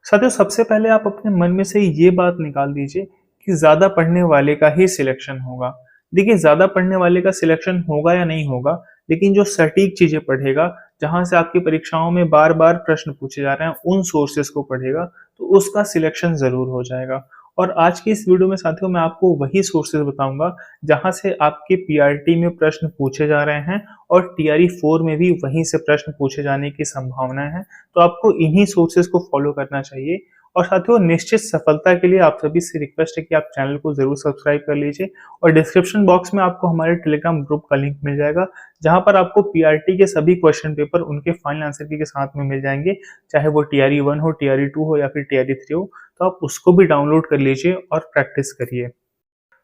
साथियों, सबसे पहले आप अपने मन में से ये बात निकाल दीजिए कि ज़्यादा पढ़ने वाले का ही सिलेक्शन होगा। देखिए, ज़्यादा पढ़ने वाले का सिलेक्शन होगा या नहीं होगा, लेकिन जो सटीक चीज़ें पढ़ेगा, जहाँ से आपकी परीक्षाओं में बार-बार प्रश्न पूछे जा रहे हैं, उन सोर्सेज़ को पढ़ेगा, तो उसका सिलेक्शन ज़रूर हो जाएगा। और आज की इस वीडियो में साथियों मैं आपको वही सोर्सेज़ बताऊँगा, जहाँ से आपके पीआरटी में प्रश्न पूछे जा रहे हैं और टीआरई 4 में भी वहीं से प्रश्न पूछे जाने की संभावना है। तो आपको इन्हीं सोर्सेज को फॉलो करना चाहिए। और साथियों, निश्चित सफलता के लिए आप सभी से रिक्वेस्ट है कि आप चैनल को जरूर सब्सक्राइब कर लीजिए और डिस्क्रिप्शन बॉक्स में आपको हमारे टेलीग्राम ग्रुप का लिंक मिल जाएगा, जहां पर आपको पीआरटी के सभी क्वेश्चन पेपर उनके फाइनल आंसर की के साथ में मिल जाएंगे, चाहे वो टीआरई 1 हो, टीआरई 2 हो या फिर टीआरई 3 हो। तो आप उसको भी डाउनलोड कर लीजिए और प्रैक्टिस करिए।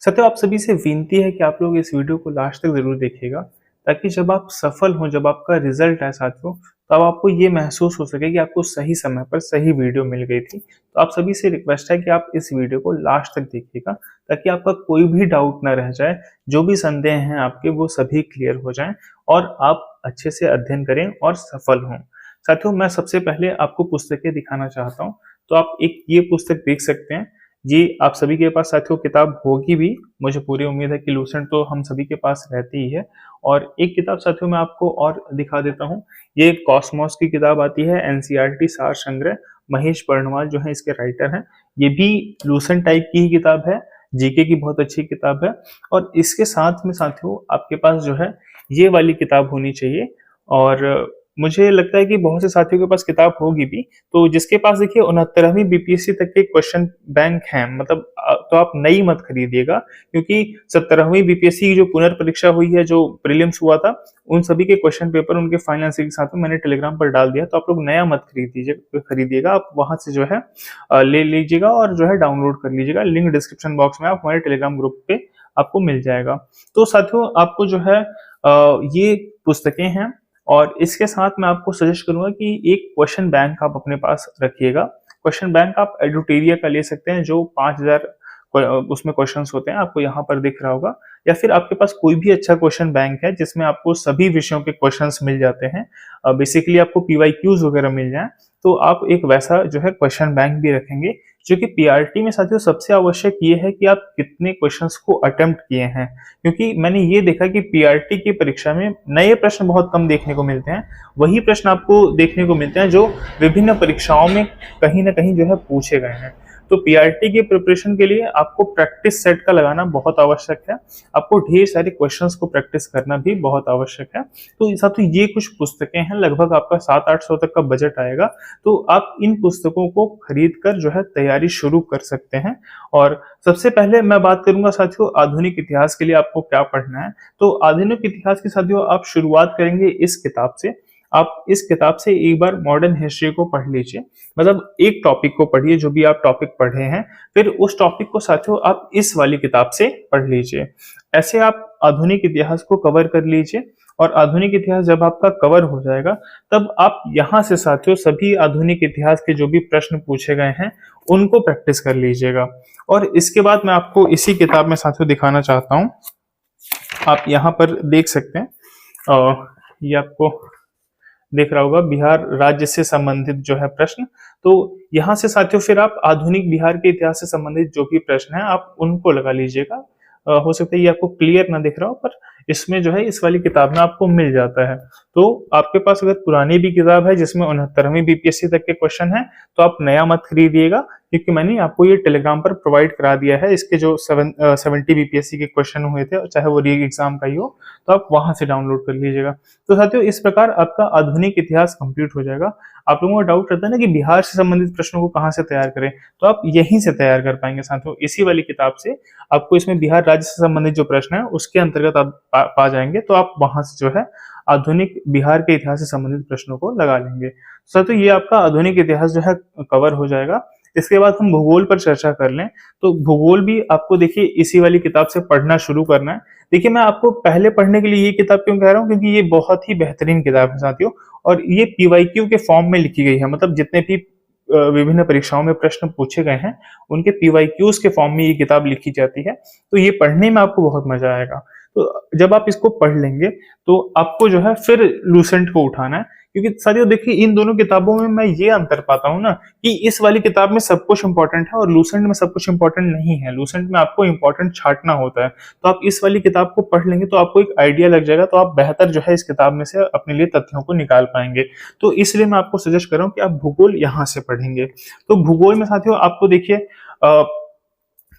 साथियों, आप सभी से विनती है कि आप लोग इस वीडियो को लास्ट तक जरूर देखिएगा, ताकि जब आप सफल हो, जब आपका रिजल्ट आए साथियों, तब आपको ये महसूस हो सके कि आपको सही समय पर सही वीडियो मिल गई थी। तो आप सभी से रिक्वेस्ट है कि आप इस वीडियो को लास्ट तक देखिएगा, ताकि आपका कोई भी डाउट ना रह जाए। जो भी संदेह हैं आपके, वो सभी क्लियर हो जाएं और आप अच्छे से अध्ययन करें और सफल हों। साथियों, मैं सबसे पहले आपको पुस्तकें दिखाना चाहता हूँ। तो आप एक ये पुस्तक देख सकते हैं। जी, आप सभी के पास साथियों किताब होगी भी, मुझे पूरी उम्मीद है कि लूसेंट तो हम सभी के पास रहती ही है। और एक किताब साथियों मैं आपको और दिखा देता हूँ। ये कॉस्मॉस की किताब आती है, एनसीईआरटी सार संग्रह। महेश बर्णवाल जो है इसके राइटर हैं। ये भी लूसेंट टाइप की ही किताब है, जीके की बहुत अच्छी किताब है। और इसके साथ में साथियों आपके पास जो है ये वाली किताब होनी चाहिए। और मुझे लगता है कि बहुत से साथियों के पास किताब होगी भी। तो जिसके पास देखिए 69वीं बीपीएससी तक के क्वेश्चन बैंक हैं, मतलब तो आप नई मत खरीदिएगा, क्योंकि 17वीं बीपीएससी की जो पुनर्परीक्षा हुई है, जो प्रीलिम्स हुआ था, उन सभी के क्वेश्चन पेपर उनके फाइनल आंसर के साथ में मैंने टेलीग्राम पर डाल दिया। तो आप लोग नया मत खरीदिएगा, आप वहां से जो है ले लीजिएगा और जो है डाउनलोड कर लीजिएगा। लिंक डिस्क्रिप्शन बॉक्स में आप हमारे टेलीग्राम ग्रुप पे आपको मिल जाएगा। तो साथियों, आपको जो है ये पुस्तकें हैं। और इसके साथ मैं आपको सजेस्ट करूंगा कि एक क्वेश्चन बैंक आप अपने पास रखिएगा। क्वेश्चन बैंक आप एडुटेरिया का ले सकते हैं, जो 5000 उसमें क्वेश्चंस होते हैं, आपको यहाँ पर दिख रहा होगा। या फिर आपके पास कोई भी अच्छा क्वेश्चन बैंक है जिसमें आपको सभी विषयों के क्वेश्चंस मिल जाते हैं, बेसिकली आपको पीवाईक्यूज वगैरह मिल जाए, तो आप एक वैसा जो है क्वेश्चन बैंक भी रखेंगे। जो कि पीआरटी में साथियों सबसे आवश्यक ये है कि आप कितने क्वेश्चंस को अटेम्प्ट किए हैं, क्योंकि मैंने ये देखा कि पीआरटी की परीक्षा में नए प्रश्न बहुत कम देखने को मिलते हैं। वही प्रश्न आपको देखने को मिलते हैं जो विभिन्न परीक्षाओं में कहीं ना कहीं जो है पूछे गए हैं। तो पीआरटी की प्रिपरेशन के लिए आपको प्रैक्टिस सेट का लगाना बहुत आवश्यक है। आपको ढेर सारे क्वेश्चंस को प्रैक्टिस करना भी बहुत आवश्यक है। तो साथियों, ये कुछ पुस्तकें हैं, लगभग आपका 700-800 तक का बजट आएगा। तो आप इन पुस्तकों को खरीद कर जो है तैयारी शुरू कर सकते हैं। और सबसे पहले मैं बात करूंगा साथियों आधुनिक इतिहास के लिए आपको क्या पढ़ना है। तो आधुनिक इतिहास की साथियों आप शुरुआत करेंगे इस किताब से। आप इस किताब से एक बार मॉडर्न हिस्ट्री को पढ़ लीजिए, मतलब एक टॉपिक को पढ़िए जो भी आप टॉपिक पढ़े हैं, फिर उस टॉपिक को साथियों आप इस वाली किताब से पढ़ लीजिए। ऐसे आप आधुनिक इतिहास को कवर कर लीजिए। और आधुनिक इतिहास जब आपका कवर हो जाएगा, तब आप यहाँ से साथियों सभी आधुनिक इतिहास के जो भी प्रश्न पूछे गए हैं उनको प्रैक्टिस कर लीजिएगा। और इसके बाद मैं आपको इसी किताब में साथियों दिखाना चाहता हूँ। आप यहाँ पर देख सकते हैं, ये आपको देख रहा होगा, बिहार राज्य से संबंधित जो है प्रश्न। तो यहाँ से साथियों फिर आप आधुनिक बिहार के इतिहास से संबंधित जो भी प्रश्न है आप उनको लगा लीजिएगा। हो सकता है ये आपको क्लियर ना दिख रहा हो, पर इसमें जो है इस वाली किताब में आपको मिल जाता है। तो आपके पास अगर पुरानी भी किताब है जिसमें 69वीं बीपीएससी तक के क्वेश्चन है, तो आप नया मत खरीदिएगा, क्योंकि मैंने आपको ये टेलीग्राम पर प्रोवाइड करा दिया है। इसके जो 70 बीपीएससी के क्वेश्चन हुए थे, चाहे वो री एग्जाम का ही हो, तो आप वहां से डाउनलोड कर लीजिएगा। तो साथियों, इस प्रकार आपका आधुनिक इतिहास कंप्लीट हो जाएगा। आप लोगों को डाउट रहता है ना कि बिहार से संबंधित प्रश्नों को कहाँ से तैयार करें, तो आप यहीं से तैयार कर पाएंगे साथियों, इसी वाली किताब से। आपको इसमें बिहार राज्य से संबंधित जो प्रश्न है उसके अंतर्गत आप पा जाएंगे, तो आप वहां से जो है आधुनिक बिहार के इतिहास से संबंधित प्रश्नों को लगा लेंगे। साथियों, ये आपका आधुनिक इतिहास जो है कवर हो जाएगा। इसके बाद हम भूगोल पर चर्चा कर लें, तो भूगोल भी आपको देखिए इसी वाली किताब से पढ़ना शुरू करना है। देखिए, मैं आपको पहले पढ़ने के लिए ये किताब क्यों कह रहा हूँ, क्योंकि ये बहुत ही बेहतरीन किताब है साथियों, और ये पीवाईक्यू के फॉर्म में लिखी गई है। मतलब जितने भी विभिन्न परीक्षाओं में प्रश्न पूछे गए हैं उनके पीवाईक्यूज के फॉर्म में ये किताब लिखी जाती है। तो ये पढ़ने में आपको बहुत मजा आएगा। तो जब आप इसको पढ़ लेंगे, तो आपको जो है फिर लूसेंट को उठाना है, क्योंकि साथियों देखिए इन दोनों किताबों में मैं ये अंतर पाता हूँ ना कि इस वाली किताब में सब कुछ इंपॉर्टेंट है और लूसेंट में सब कुछ इंपॉर्टेंट नहीं है। लूसेंट में आपको इंपॉर्टेंट छांटना होता है। तो आप इस वाली किताब को पढ़ लेंगे तो आपको एक आइडिया लग जाएगा, तो आप बेहतर जो है इस किताब में से अपने लिए तथ्यों को निकाल पाएंगे। तो इसलिए मैं आपको सजेस्ट कर रहा हूँ कि आप भूगोल यहाँ से पढ़ेंगे। तो भूगोल में साथियों आपको देखिए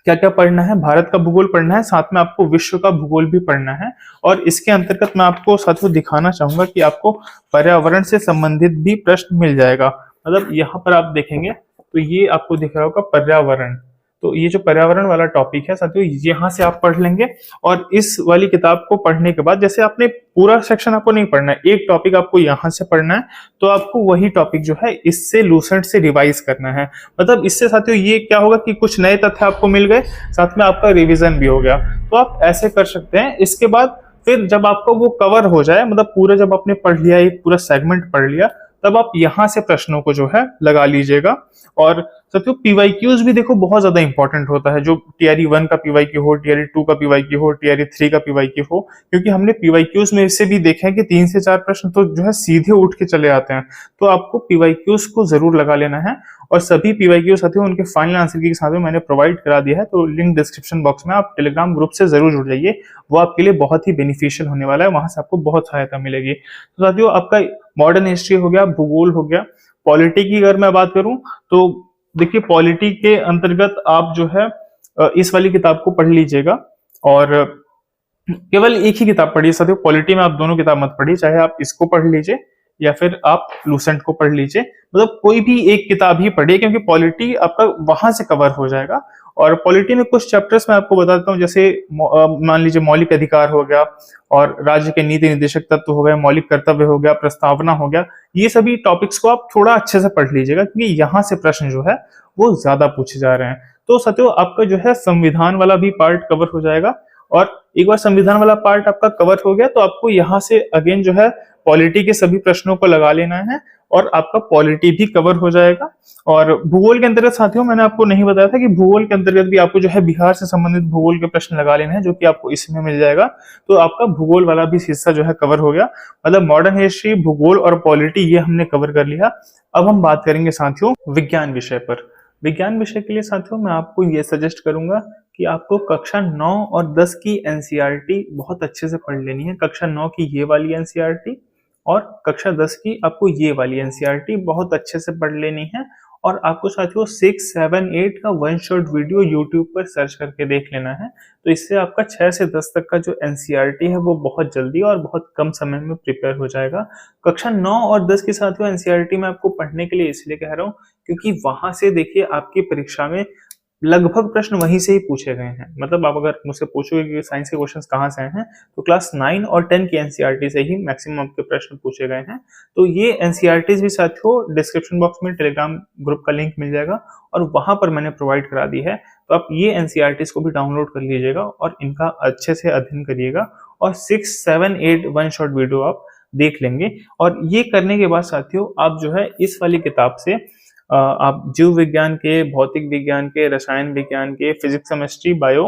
क्या क्या पढ़ना है, भारत का भूगोल पढ़ना है, साथ में आपको विश्व का भूगोल भी पढ़ना है। और इसके अंतर्गत मैं आपको साथियों दिखाना चाहूंगा कि आपको पर्यावरण से संबंधित भी प्रश्न मिल जाएगा। मतलब यहाँ पर आप देखेंगे तो ये आपको दिख रहा होगा पर्यावरण। तो ये जो पर्यावरण वाला टॉपिक है साथियों, यहाँ से आप पढ़ लेंगे। और इस वाली किताब को पढ़ने के बाद, जैसे आपने पूरा सेक्शन आपको नहीं पढ़ना है, एक टॉपिक आपको यहाँ से पढ़ना है, तो आपको वही टॉपिक जो है इससे लूसेंट से रिवाइज करना है। मतलब इससे साथियों ये क्या होगा कि कुछ नए तथ्य आपको मिल गए, साथ में आपका रिवीजन भी हो गया। तो आप ऐसे कर सकते हैं। इसके बाद फिर जब आपको वो कवर हो जाए, मतलब पूरा जब आपने पढ़ लिया, एक पूरा सेगमेंट पढ़ लिया, तब आप यहां से प्रश्नों को जो है लगा लीजिएगा। और साथियों पीवाईक्यूज भी देखो बहुत ज्यादा इंपॉर्टेंट होता है, जो टीआरई 1 का पीवाईक्यू हो, टीआरई 2 का पीवाईक्यू हो, टीआरई 3 का पीवाईक्यू हो, क्योंकि हमने पीवाईक्यूज में इससे भी देखे हैं कि 3 से 4 प्रश्न तो जो है सीधे उठ के चले आते हैं। तो आपको पीवाईक्यूज को जरूर लगा लेना है। और सभी पीवाईक्यू साथियों उनके फाइनल आंसर के साथ में मैंने प्रोवाइड करा दिया है, तो लिंक डिस्क्रिप्शन बॉक्स में, आप टेलीग्राम ग्रुप से जरूर जुड़ जाइए। वो आपके लिए बहुत ही बेनिफिशियल होने वाला है, वहां से आपको बहुत सहायता मिलेगी। तो साथियों आपका मॉडर्न हिस्ट्री हो गया, भूगोल हो गया। पॉलिटी की अगर मैं बात करूं तो देखिए पॉलिटी के अंतर्गत आप जो है इस वाली किताब को पढ़ लीजिएगा। और केवल एक ही किताब पढ़िए साथियों, पॉलिटी में आप दोनों किताब मत पढ़िए, चाहे आप इसको पढ़ लीजिए या फिर आप लूसेंट को पढ़ लीजिए। मतलब कोई भी एक किताब ही पढ़िए, क्योंकि पॉलिटी आपका वहां से कवर हो जाएगा। और पॉलिटी में कुछ चैप्टर्स मैं आपको बताता हूँ, जैसे मान लीजिए मौलिक अधिकार हो गया, और राज्य के नीति निर्देशक तत्व हो गए, मौलिक कर्तव्य हो गया, प्रस्तावना हो गया। ये सभी टॉपिक्स को आप थोड़ा अच्छे से पढ़ लीजिएगा, क्योंकि यहाँ से प्रश्न जो है वो ज्यादा पूछे जा रहे हैं। तो साथियों आपका जो है संविधान वाला भी पार्ट कवर हो जाएगा। और एक बार संविधान वाला पार्ट आपका कवर हो गया तो आपको यहाँ से अगेन जो है पॉलिटी के सभी प्रश्नों को लगा लेना है, और आपका पॉलिटी भी कवर हो जाएगा। और भूगोल के अंतर्गत साथियों मैंने आपको नहीं बताया था कि भूगोल के अंतर्गत भी आपको जो है बिहार से संबंधित भूगोल के प्रश्न लगा लेने हैं, जो कि आपको इसमें मिल जाएगा। तो आपका भूगोल वाला भी हिस्सा जो है कवर हो गया। मतलब मॉडर्न हिस्ट्री, भूगोल और पॉलिटी ये हमने कवर कर लिया। अब हम बात करेंगे साथियों विज्ञान विषय पर। विज्ञान विषय के लिए साथियों मैं आपको ये सजेस्ट करूंगा कि आपको कक्षा 9 और 10 की एनसीईआरटी बहुत अच्छे से पढ़ लेनी है। कक्षा 9 की ये वाली एनसीईआरटी और कक्षा 10 की आपको ये वाली एनसीईआरटी बहुत अच्छे से पढ़ लेनी है। और आपको साथियों 6, 7, 8 का वन शॉट वीडियो यूट्यूब पर सर्च करके देख लेना है। तो इससे आपका 6 से 10 तक का जो एनसीईआरटी है वो बहुत जल्दी और बहुत कम समय में प्रिपेयर हो जाएगा। कक्षा 9 और 10 की साथियों एनसीईआरटी मैं आपको पढ़ने के लिए इसलिए कह रहा हूँ, क्योंकि वहां से देखिए आपकी परीक्षा में लगभग प्रश्न वहीं से ही पूछे गए हैं। मतलब आप अगर मुझसे पूछोगे कि साइंस के क्वेश्चंस कहाँ से आए हैं, तो क्लास 9 और 10 की एनसीईआरटी से ही मैक्सिमम आपके प्रश्न पूछे गए हैं। तो ये एनसीईआरटीज भी साथियों डिस्क्रिप्शन बॉक्स में टेलीग्राम ग्रुप का लिंक मिल जाएगा, और वहां पर मैंने प्रोवाइड करा दी है। तो आप ये एनसीईआरटीज को भी डाउनलोड कर लीजिएगा और इनका अच्छे से अध्ययन करिएगा। और 6, 7, 8 वन शॉट वीडियो आप देख लेंगे। और ये करने के बाद साथियों आप जो है इस वाली किताब से आप जीव विज्ञान के, भौतिक विज्ञान के, रसायन विज्ञान के, फिजिक्स, केमिस्ट्री, बायो,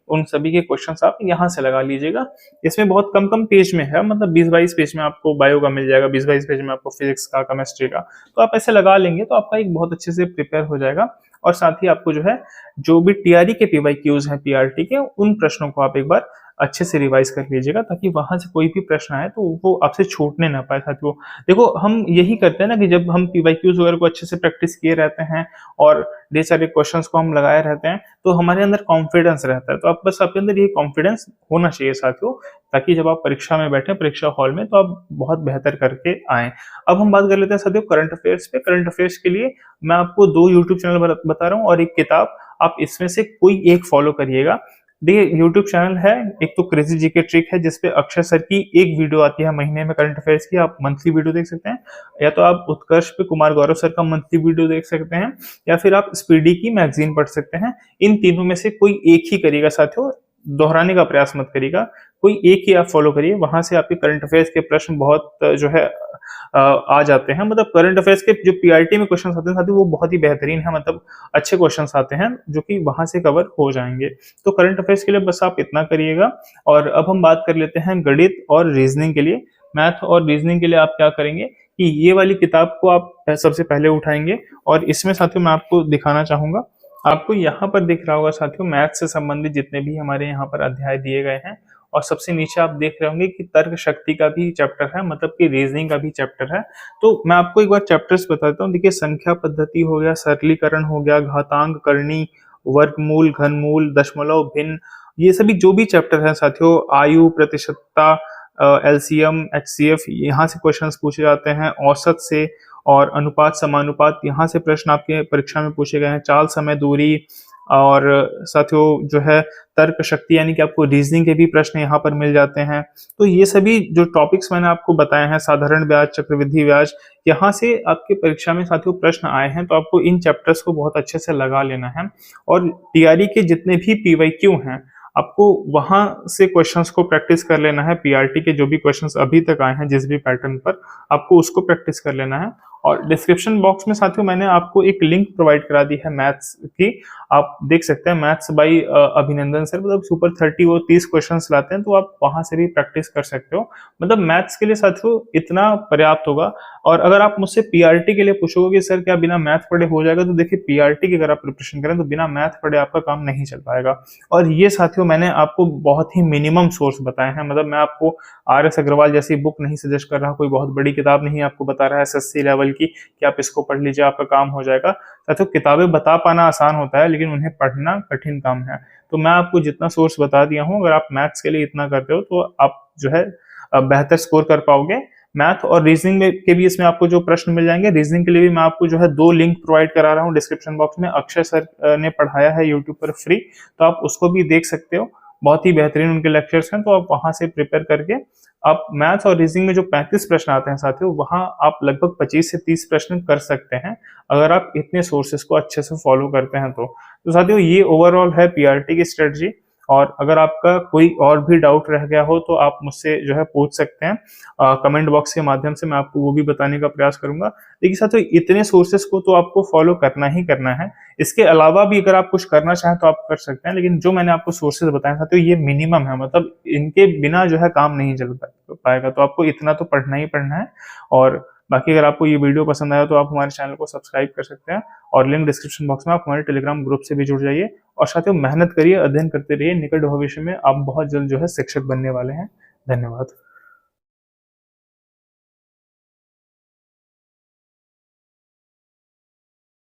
उन सभी के क्वेश्चंस आप यहाँ से लगा लीजिएगा। इसमें बहुत कम कम पेज में है, मतलब 20-22 पेज में आपको बायो का मिल जाएगा, 20-22 पेज में आपको फिजिक्स का, केमिस्ट्री का। तो आप ऐसे लगा लेंगे तो आपका एक बहुत अच्छे से प्रिपेयर हो जाएगा। और साथ ही आपको जो है जो भी टीआरई के पीवाईक्यूज हैं पीआरटी के, उन प्रश्नों को आप एक बार अच्छे से रिवाइज कर लीजिएगा, ताकि वहां से कोई भी प्रश्न आए तो वो आपसे छूटने ना पाए साथियों। देखो हम यही करते हैं ना कि जब हम पीवाईक्यूज वगैरह को अच्छे से प्रैक्टिस किए रहते हैं और ढेर सारे क्वेश्चंस को हम लगाए रहते हैं, तो हमारे अंदर कॉन्फिडेंस रहता है। तो आप बस आपके अंदर ये कॉन्फिडेंस होना चाहिए साथियों, ताकि जब आप परीक्षा में बैठे, परीक्षा हॉल में, तो आप बहुत बेहतर करके आए। अब हम बात कर लेते हैं साथियों करंट अफेयर्स पे। करंट अफेयर्स के लिए मैं आपको 2 यूट्यूब चैनल बता रहा हूँ और एक किताब। आप इसमें से कोई एक फॉलो करिएगा। देखिए यूट्यूब चैनल है एक तो क्रेजी जीके ट्रिक है, जिसपे अक्षय सर की एक वीडियो आती है महीने में करंट अफेयर्स की, आप मंथली वीडियो देख सकते हैं। या तो आप उत्कर्ष पे कुमार गौरव सर का मंथली वीडियो देख सकते हैं, या फिर आप स्पीडी की मैगजीन पढ़ सकते हैं। इन तीनों में से कोई एक ही करिएगा साथियों, दोहराने का प्रयास मत करिएगा, कोई एक ही आप फॉलो करिए। वहां से आपके करंट अफेयर्स के प्रश्न बहुत जो है आ जाते हैं। मतलब करंट अफेयर्स के जो पीआरटी में क्वेश्चन आते हैं साथियों वो बहुत ही बेहतरीन है, मतलब अच्छे क्वेश्चन आते हैं जो कि वहां से कवर हो जाएंगे। तो करंट अफेयर्स के लिए बस आप इतना करिएगा। और अब हम बात कर लेते हैं गणित और रीजनिंग के लिए। मैथ और रीजनिंग के लिए आप क्या करेंगे कि ये वाली किताब को आप सबसे पहले उठाएंगे और इसमें साथियों मैं आपको दिखाना चाहूंगा। आपको यहाँ पर दिख रहा होगा साथियों मैथ से संबंधित जितने भी हमारे यहाँ पर अध्याय दिए गए हैं, और सबसे नीचे आप देख रहे होंगे कि तर्क शक्ति का भी चैप्टर है, मतलब कि रीजनिंग का भी चैप्टर है। तो मैं आपको एक बार चैप्टर्स बताता हूँ। देखिए, संख्या पद्धति हो गया, सरलीकरण हो गया, घातांक करनी, वर्गमूल, घनमूल, दशमलव, भिन्न, ये सभी जो भी चैप्टर है साथियों, आयु, प्रतिशतता, एलसीएम, एचसीएफ, यहाँ से क्वेश्चंस पूछे जाते हैं। औसत से और अनुपात समानुपात, यहाँ से प्रश्न आपके परीक्षा में पूछे गए हैं। चाल, समय, दूरी, और साथियों जो है तर्क शक्ति, यानी कि आपको रीजनिंग के भी प्रश्न यहाँ पर मिल जाते हैं। तो ये सभी जो टॉपिक्स मैंने आपको बताए हैं, साधारण ब्याज, चक्रवृद्धि ब्याज, यहाँ से आपके परीक्षा में साथियों प्रश्न आए हैं। तो आपको इन चैप्टर्स को बहुत अच्छे से लगा लेना है, और टीआरई के जितने भी पीवाईक्यू हैं, आपको वहां से क्वेश्चंस को प्रैक्टिस कर लेना है। पीआरटी के जो भी क्वेश्चंस अभी तक आए हैं जिस भी पैटर्न पर, आपको उसको प्रैक्टिस कर लेना है। और डिस्क्रिप्शन बॉक्स में साथियों मैंने आपको एक लिंक प्रोवाइड करा दी है मैथ्स की, आप देख सकते हैं, मैथ्स बाई अभिनंदन सर, मतलब सुपर 30 वो 30 क्वेश्चंस लाते हैं, तो आप वहां से भी प्रैक्टिस कर सकते हो। मतलब मैथ्स के लिए साथियों इतना पर्याप्त होगा। और अगर आप मुझसे पीआरटी के लिए पूछोगे कि सर क्या बिना मैथ पढ़े हो जाएगा, तो देखिए पीआरटी की अगर आप प्रिपरेशन करें तो बिना मैथ पढ़े आपका काम नहीं चल पाएगा। और ये साथियों मैंने आपको बहुत ही मिनिमम सोर्स बताए हैं, मतलब मैं आपको आर.एस. अग्रवाल जैसी बुक नहीं सजेस्ट कर रहा, कोई बहुत बड़ी किताब नहीं आपको बता रहा है एसएससी लेवल की कि आप इसको पढ़ लीजिए आपका काम हो जाएगा। साथियों किताबें बता पाना आसान होता है, लेकिन उन्हें पढ़ना कठिन काम है। तो मैं आपको जितना सोर्स बता दिया हूँ, अगर आप मैथ्स के लिए इतना करते हो तो आप जो है बेहतर स्कोर कर पाओगे। मैथ और रीजनिंग में के भी इसमें आपको जो प्रश्न मिल जाएंगे। रीजनिंग के लिए भी मैं आपको जो है 2 लिंक प्रोवाइड करा रहा हूँ डिस्क्रिप्शन बॉक्स में। अक्षय सर ने पढ़ाया है यूट्यूब पर फ्री, तो आप उसको भी देख सकते हो, बहुत ही बेहतरीन उनके लेक्चर्स हैं। तो आप वहां से प्रिपेयर करके आप मैथ्स और रीजनिंग में जो 35 प्रश्न आते हैं साथियों, वहां आप लगभग 25 से 30 प्रश्न कर सकते हैं, अगर आप इतने सोर्सेस को अच्छे से फॉलो करते हैं तो साथियों ये ओवरऑल है पीआरटी की स्ट्रेटजी। और अगर आपका कोई और भी डाउट रह गया हो तो आप मुझसे जो है पूछ सकते हैं कमेंट बॉक्स के माध्यम से, मैं आपको वो भी बताने का प्रयास करूंगा। देखिए साथियों इतने सोर्सेस को तो आपको फॉलो करना ही करना है। इसके अलावा भी अगर आप कुछ करना चाहें तो आप कर सकते हैं, लेकिन जो मैंने आपको सोर्सेज बताए साथियों ये मिनिमम है, मतलब इनके बिना जो है काम नहीं चल पाएगा। तो आपको इतना तो पढ़ना ही पढ़ना है। और बाकी अगर आपको ये वीडियो पसंद आया तो आप हमारे चैनल को सब्सक्राइब कर सकते हैं, और लिंक डिस्क्रिप्शन बॉक्स में आप हमारे टेलीग्राम ग्रुप से भी जुड़ जाइए। और साथियों मेहनत करिए, अध्ययन करते रहिए, निकट भविष्य में आप बहुत जल्द जो है शिक्षक बनने वाले हैं। धन्यवाद।